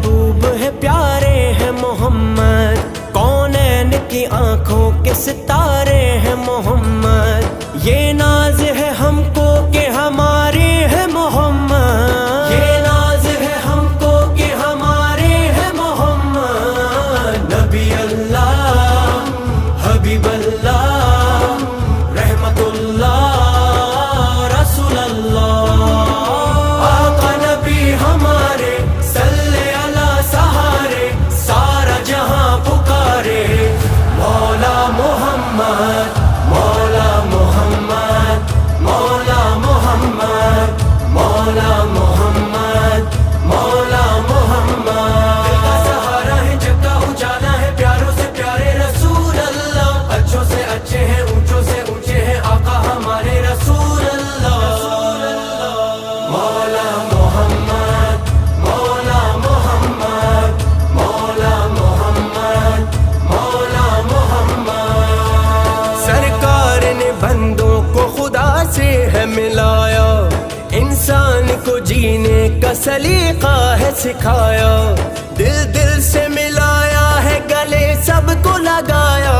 महबूब है, प्यारे हैं मोहम्मद, कौनैन की आंखों के सितारे हैं मोहम्मद। ये नाज है हमको कि हमारे हैं मोहम्मद, ये नाज है हमको कि हमारे हैं मोहम्मद। नबी अल्लाह हबीब अल्लाह रहमतुल्लाह रसूल अल्लाह, आका नबी हमारे सल्ले अला सहारे, सारा जहां पुकारे मौला मोहम्मद, मौला मोहम्मद, मौला मोहम्मद, मौला मोहम्मद, मौला मोहम्मद। दिल का सहारा है, जग का उजाला है, प्यारों से प्यारे रसूल अल्लाह, अच्छों से अच्छे हैं, ऊंचों से ऊंचे हैं आका हमारे रसूल अल्लाह। मौला मोहम्मद, मौला मोहम्मद, मौला मोहम्मद, मौला मोहम्मद। सरकार ने बंदों को खुदा से है मिलाया, इंसान को जीने का सलीका है सिखाया, दिल दिल से मिलाया है, गले सबको लगाया।